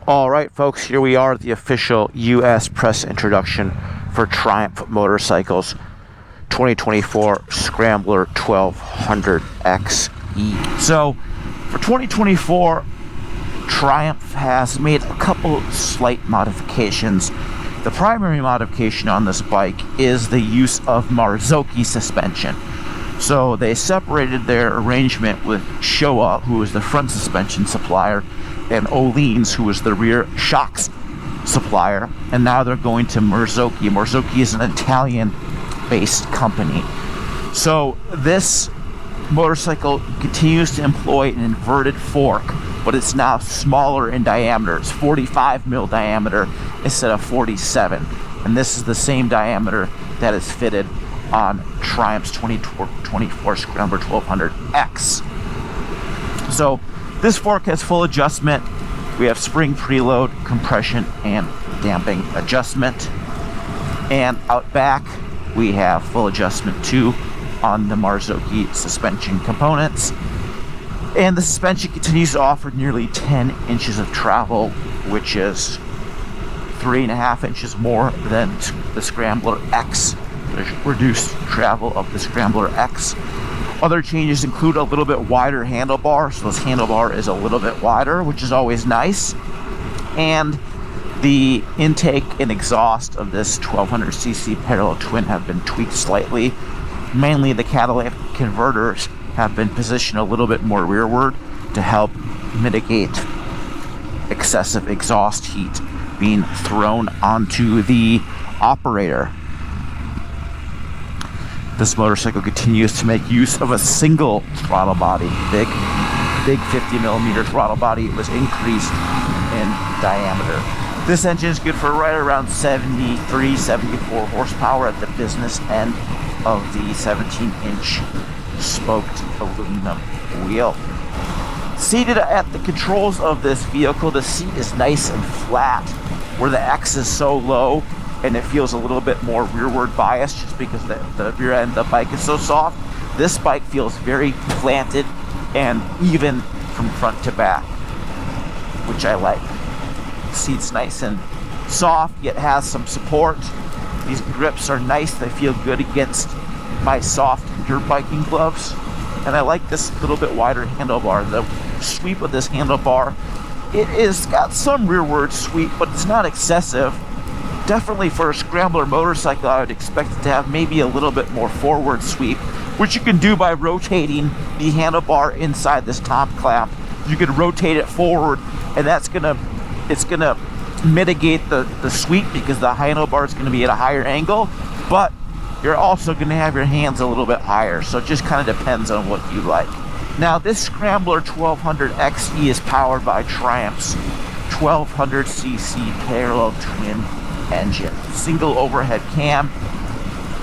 All right, folks, here we are at the official U.S. press introduction for Triumph Motorcycles 2024 Scrambler 1200 XE. So, for 2024, Triumph has made a couple slight modifications. The primary modification on this bike is the use of Marzocchi suspension. So they separated their arrangement with Showa, who is the front suspension supplier, and Öhlins, who is the rear shocks supplier, and now they're going to Marzocchi. Marzocchi is an Italian-based company. So this motorcycle continues to employ an inverted fork, but it's now smaller in diameter. It's 45 mil diameter instead of 47, and this is the same diameter that is fitted on Triumph's 2024 Scrambler 1200X. So this fork has full adjustment. We have spring preload, compression, and damping adjustment. And out back, we have full adjustment too on the Marzocchi suspension components. And the suspension continues to offer nearly 10 inches of travel, which is 3.5 inches more than the Scrambler X. There's reduced travel of the Scrambler X. Other changes include a little bit wider handlebar, so this handlebar is a little bit wider, which is always nice. And the intake and exhaust of this 1200cc parallel twin have been tweaked slightly. Mainly the catalytic converters have been positioned a little bit more rearward to help mitigate excessive exhaust heat being thrown onto the operator. This motorcycle continues to make use of a single throttle body. Big 50 millimeter throttle body was increased in diameter. This engine is good for right around 73, 74 horsepower at the business end of the 17-inch spoked aluminum wheel. Seated at the controls of this vehicle, the seat is nice and flat, where the X is so low and it feels a little bit more rearward biased just because the rear end of the bike is so soft. This bike feels very planted and even from front to back, which I like. The seat's nice and soft, yet has some support. These grips are nice. They feel good against my soft dirt biking gloves. And I like this little bit wider handlebar. The sweep of this handlebar, it is got some rearward sweep, but it's not excessive. Definitely for a Scrambler motorcycle, I would expect it to have maybe a little bit more forward sweep, which you can do by rotating the handlebar inside this top clamp. You can rotate it forward, and it's gonna mitigate the sweep because the handlebar is gonna be at a higher angle, but you're also gonna have your hands a little bit higher, so it just kind of depends on what you like. Now, this Scrambler 1200 XE is powered by Triumph's 1200cc parallel twin engine. Single overhead cam,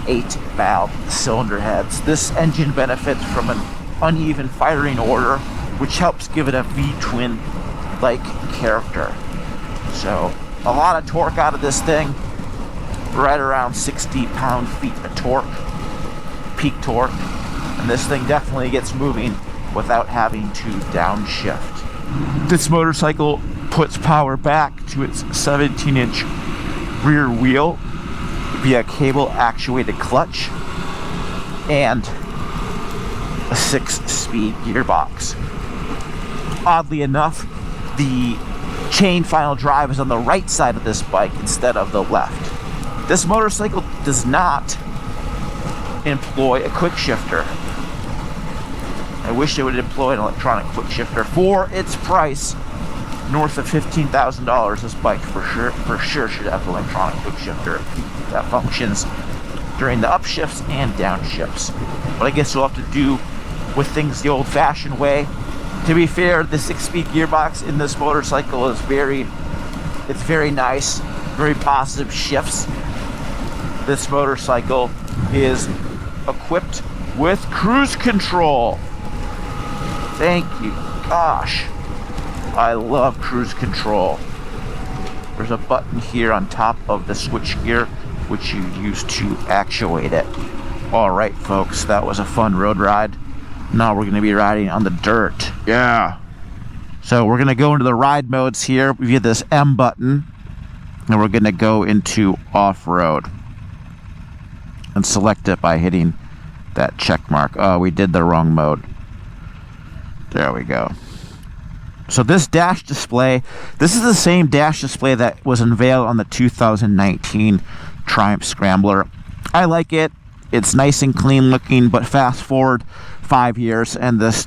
8-valve cylinder heads. This engine benefits from an uneven firing order, which helps give it a V-twin like character. So a lot of torque out of this thing, right around 60 pound-feet of torque, peak torque, and this thing definitely gets moving without having to downshift. This motorcycle puts power back to its 17-inch rear wheel via cable actuated clutch and a 6-speed gearbox. Oddly enough, the chain final drive is on the right side of this bike instead of the left. This motorcycle does not employ a quick shifter. I wish it would employ an electronic quick shifter. For its price, north of $15,000, this bike for sure should have an electronic quick shifter that functions during the upshifts and downshifts. But I guess we'll have to do with things the old-fashioned way. To be fair, the 6-speed gearbox in this motorcycle is very nice, very positive shifts. This motorcycle is equipped with cruise control. Thank you. Gosh, I love cruise control. There's a button here on top of the switchgear, which you use to actuate it. All right, folks, that was a fun road ride. Now we're going to be riding on the dirt. Yeah. So we're going to go into the ride modes here. We hit this M button, and we're going to go into off-road and select it by hitting that check mark. Oh, we did the wrong mode. There we go. So this dash display, this is the same dash display that was unveiled on the 2019 Triumph Scrambler. I like it. It's nice and clean looking, but fast forward 5 years and this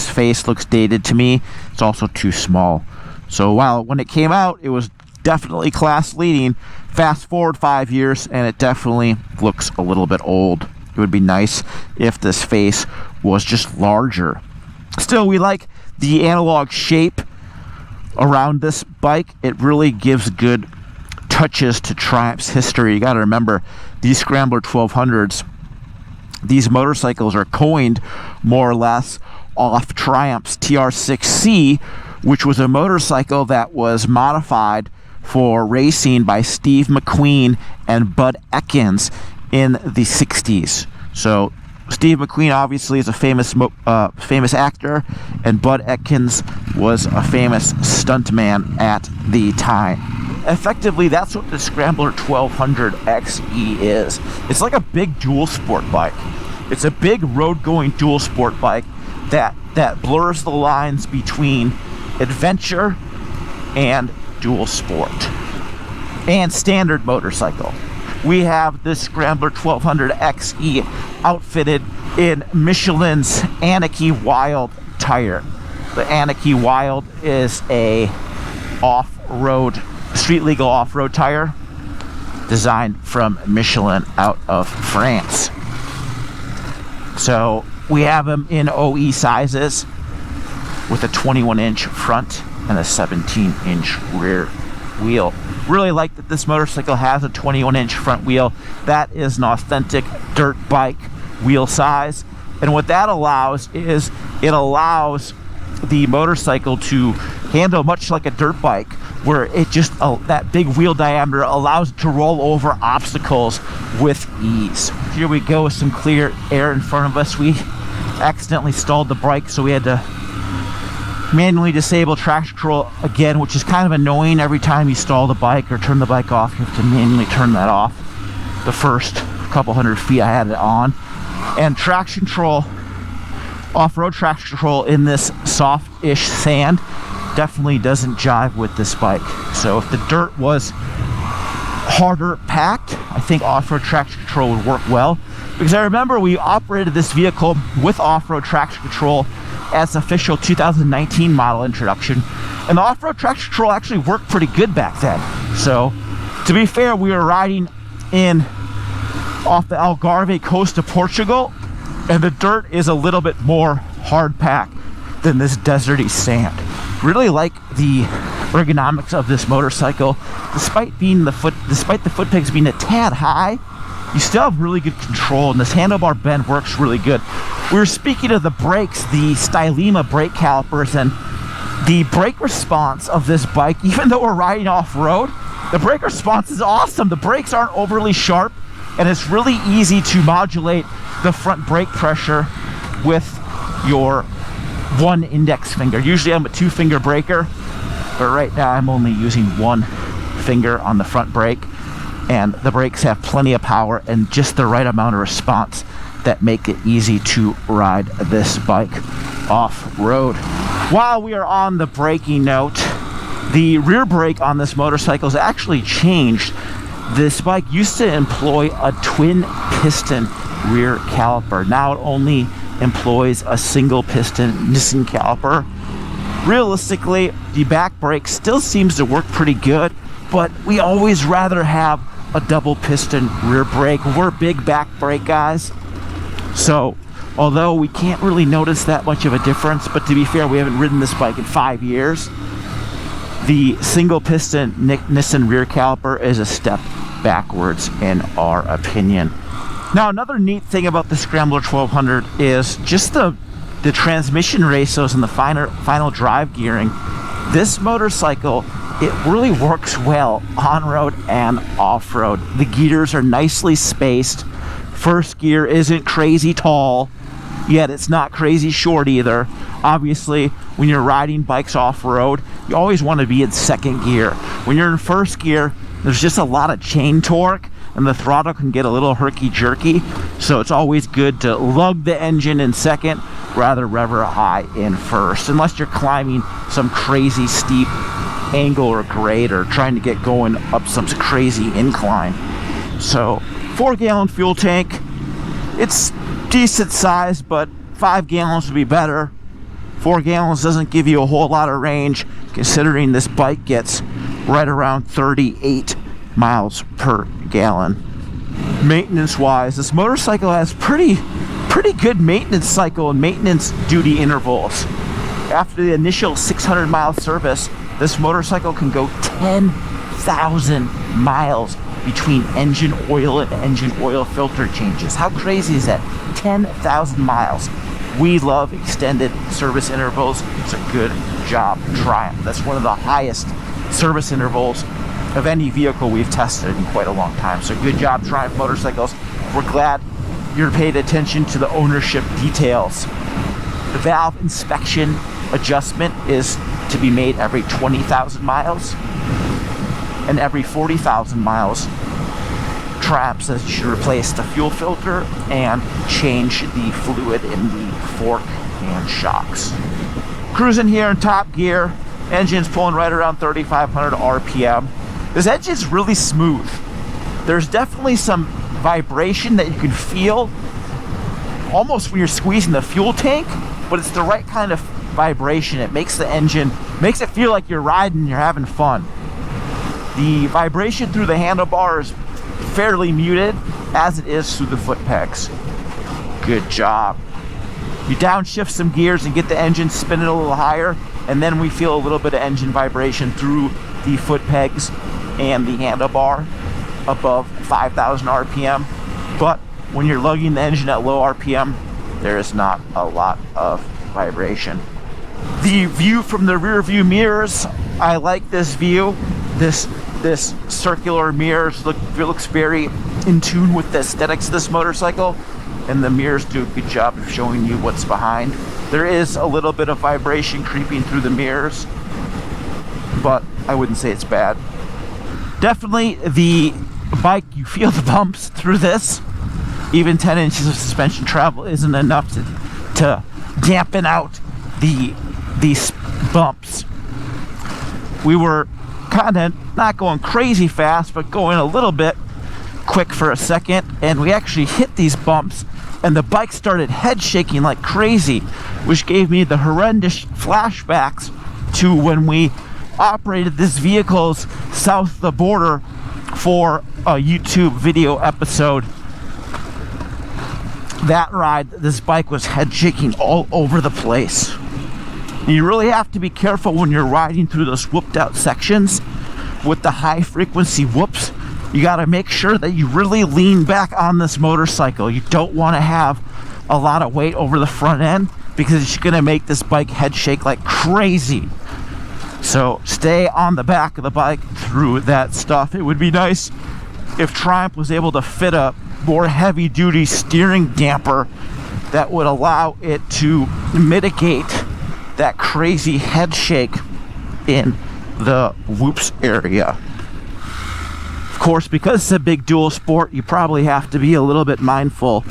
face looks dated to me. It's also too small. So while when it came out, it was definitely class leading. Fast forward 5 years and it definitely looks a little bit old. It would be nice if this face was just larger. Still, we like the analog shape around this bike. It really gives good touches to Triumph's history. You got to remember, these Scrambler 1200s, these motorcycles are coined more or less off Triumph's TR6C, which was a motorcycle that was modified for racing by Steve McQueen and Bud Ekins in the 60s. So Steve McQueen obviously is a famous actor, and Bud Ekins was a famous stuntman at the time. Effectively, that's what the Scrambler 1200 XE is. It's like a big dual sport bike. It's a big road-going dual sport bike that blurs the lines between adventure and dual sport and standard motorcycle. We have this Scrambler 1200 XE outfitted in Michelin's Anarchy Wild tire. The Anarchy Wild is a off-road, street legal off-road tire designed from Michelin out of France. So we have them in OE sizes with a 21-inch front and a 17-inch rear wheel. Really like that this motorcycle has a 21-inch front wheel. That is an authentic dirt bike wheel size, and what that allows is it allows the motorcycle to handle much like a dirt bike, where it just that big wheel diameter allows it to roll over obstacles with ease. Here we go with some clear air in front of us. We accidentally stalled the bike, so we had to manually disable traction control again, which is kind of annoying. Every time you stall the bike or turn the bike off, you have to manually turn that off. The first couple hundred feet I had it on. And traction control, off-road traction control in this soft-ish sand definitely doesn't jive with this bike. So if the dirt was harder packed, I think off-road traction control would work well. Because I remember we operated this vehicle with off-road traction control as official 2019 model introduction, and the off-road traction control actually worked pretty good back then. So to be fair, we were riding off the Algarve coast of Portugal, and the dirt is a little bit more hard packed than this deserty sand. Really like the ergonomics of this motorcycle. Despite the foot pegs being a tad high, you still have really good control, and this handlebar bend works really good. We were speaking of the brakes, the Stylema brake calipers, and the brake response of this bike, even though we're riding off-road, the brake response is awesome. The brakes aren't overly sharp, and it's really easy to modulate the front brake pressure with your one index finger. Usually I'm a 2-finger braker, but right now I'm only using 1 finger on the front brake, and the brakes have plenty of power and just the right amount of response that make it easy to ride this bike off-road. While we are on the braking note, the rear brake on this motorcycle has actually changed. This bike used to employ a twin piston rear caliper. Now it only employs a single piston Nissan caliper. Realistically, the back brake still seems to work pretty good, but we always rather have a double piston rear brake. We're big back brake guys, so although we can't really notice that much of a difference, but to be fair, we haven't ridden this bike in 5 years, the single piston Nissan rear caliper is a step backwards in our opinion. Now, another neat thing about the Scrambler 1200 is just the transmission ratios and the final drive gearing. This motorcycle, it really works well on-road and off-road. The gears are nicely spaced. First gear isn't crazy tall. yet it's not crazy short either. Obviously, when you're riding bikes off-road, you always want to be in second gear. When you're in first gear, there's just a lot of chain torque, and the throttle can get a little herky-jerky, so it's always good to lug the engine in second, rather rev her high in first, unless you're climbing some crazy steep angle or grade, or trying to get going up some crazy incline. So 4-gallon fuel tank, it's decent size, but 5 gallons would be better. 4 gallons doesn't give you a whole lot of range, considering this bike gets right around 38 miles per gallon. Maintenance wise, this motorcycle has pretty good maintenance cycle and maintenance duty intervals. After the initial 600 mile service, this motorcycle can go 10,000 miles between engine oil and engine oil filter changes. How crazy is that? 10,000 miles. We love extended service intervals. It's a good job, Triumph. That's one of the highest service intervals of any vehicle we've tested in quite a long time. So good job, Triumph Motorcycles. We're glad you're paid attention to the ownership details. The valve inspection adjustment is to be made every 20,000 miles, and every 40,000 miles Triumph says you should replace the fuel filter and change the fluid in the fork and shocks. Cruising here in top gear, engine's pulling right around 3,500 RPM. This engine's really smooth. There's definitely some vibration that you can feel almost when you're squeezing the fuel tank, but it's the right kind of vibration. It makes the engine, makes it feel like you're riding, you're having fun. The vibration through the handlebar is fairly muted, as it is through the foot pegs. Good job. You downshift some gears and get the engine spinning a little higher, and then we feel a little bit of engine vibration through the foot pegs and the handlebar above 5,000 RPM. But when you're lugging the engine at low RPM, there is not a lot of vibration. The view from the rear view mirrors, I like this view. This circular mirrors looks very in tune with the aesthetics of this motorcycle, and the mirrors do a good job of showing you what's behind. There is a little bit of vibration creeping through the mirrors, but I wouldn't say it's bad. Definitely the bike, you feel the bumps through this. Even 10 inches of suspension travel isn't enough to dampen out these bumps. We were kind of not going crazy fast, but going a little bit quick for a second, and we actually hit these bumps, and the bike started head shaking like crazy, which gave me the horrendous flashbacks to when we operated this vehicle south of the border for a YouTube video episode. That ride, this bike was head shaking all over the place. You really have to be careful when you're riding through those whooped out sections with the high frequency whoops. You got to make sure that you really lean back on this motorcycle. You don't want to have a lot of weight over the front end, because it's going to make this bike head shake like crazy. So stay on the back of the bike through that stuff. It would be nice if Triumph was able to fit a more heavy duty steering damper that would allow it to mitigate that crazy head shake in the whoops area. Of course, because it's a big dual sport, you probably have to be a little bit mindful.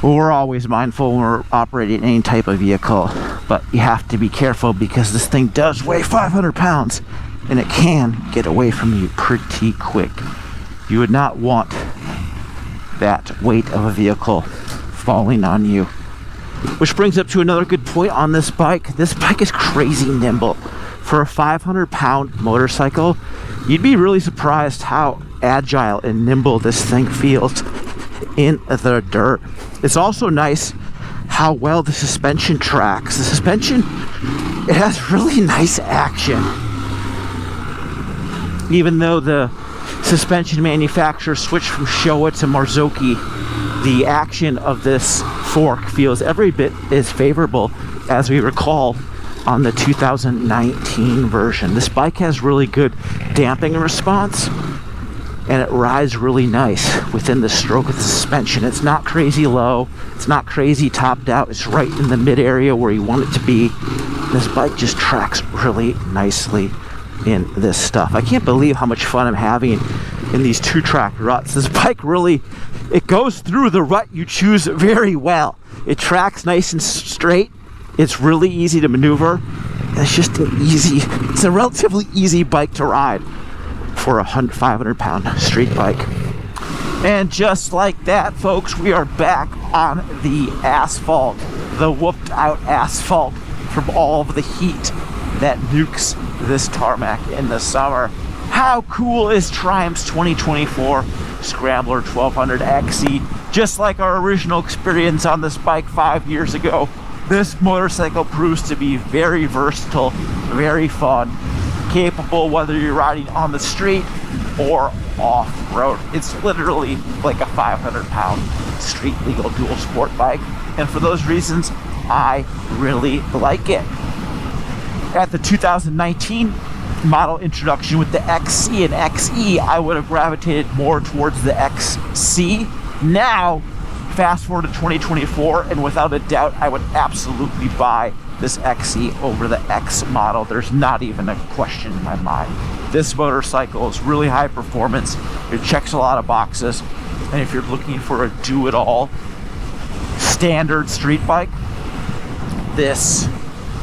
Well, we're always mindful when we're operating any type of vehicle, but you have to be careful because this thing does weigh 500 pounds and it can get away from you pretty quick. You would not want that weight of a vehicle falling on you. Which brings up to another good point on this bike. This bike is crazy nimble. For a 500-pound motorcycle, you'd be really surprised how agile and nimble this thing feels in the dirt. It's also nice how well the suspension tracks. The suspension, it has really nice action. Even though the suspension manufacturer switched from Showa to Marzocchi, the action of this fork feels every bit as favorable as we recall on the 2019 version. This bike has really good damping response. and it rides really nice within the stroke of the suspension. It's not crazy low, it's not crazy topped out, it's right in the mid area where you want it to be. This bike just tracks really nicely in this stuff. I can't believe how much fun I'm having in these 2-track ruts. This bike really, it goes through the rut you choose very well. It tracks nice and straight. It's really easy to maneuver. It's just it's a relatively easy bike to ride for a 500-pound street bike. And just like that, folks, we are back on the asphalt, the whooped out asphalt from all of the heat that nukes this tarmac in the summer. How cool is Triumph's 2024 Scrambler 1200 XE? Just like our original experience on this bike 5 years ago, this motorcycle proves to be very versatile, very fun, capable whether you're riding on the street or off-road. It's literally like a 500-pound street legal dual sport bike, and for those reasons, I really like it. At the 2019 model introduction with the XC and XE, I would have gravitated more towards the XC. Now, fast forward to 2024, and without a doubt, I would absolutely buy this XE over the X model. There's not even a question in my mind. This motorcycle is really high performance. It checks a lot of boxes, and if you're looking for a do-it-all standard street bike, this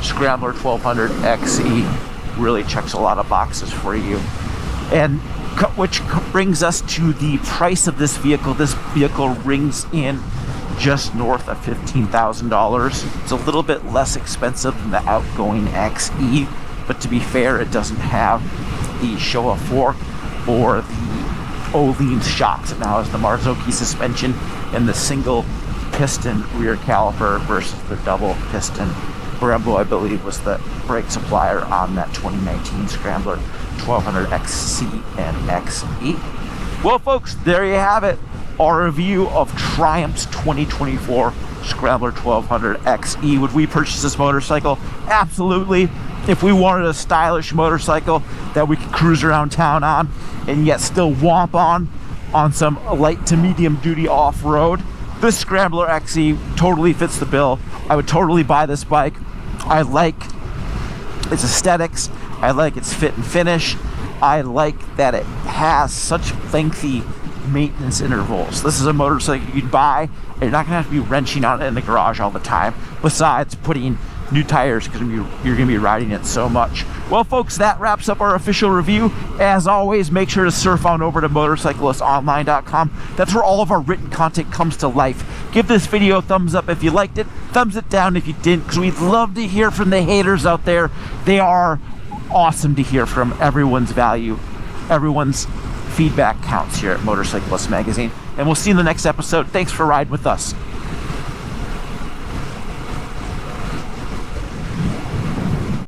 Scrambler 1200 XE really checks a lot of boxes for you. And which brings us to the price of this vehicle. This vehicle rings in just north of $15,000. It's a little bit less expensive than the outgoing XE, but to be fair, it doesn't have the Showa fork or the Öhlins shocks. It now has the Marzocchi suspension and the single piston rear caliper versus the double piston. Brembo, I believe, was the brake supplier on that 2019 Scrambler 1200 XC and XE. Well, folks, there you have it. Our review of Triumph's 2024 Scrambler 1200 XE. Would we purchase this motorcycle? Absolutely. If we wanted a stylish motorcycle that we could cruise around town on and yet still womp on some light to medium duty off-road, this Scrambler XE totally fits the bill. I would totally buy this bike. I like its aesthetics. I like its fit and finish. I like that it has such lengthy maintenance intervals. This is a motorcycle you'd buy. You're not gonna have to be wrenching on it in the garage all the time, besides putting new tires because you're gonna be riding it so much. Well, folks, that wraps up our official review. As always, make sure to surf on over to motorcyclistonline.com. That's where all of our written content comes to life. Give this video a thumbs up if you liked it, thumbs it down if you didn't, because we'd love to hear from the haters out there. They are awesome to hear from. Everyone's value, everyone's feedback counts here at Motorcyclist Magazine. And we'll see you in the next episode. Thanks for riding with us.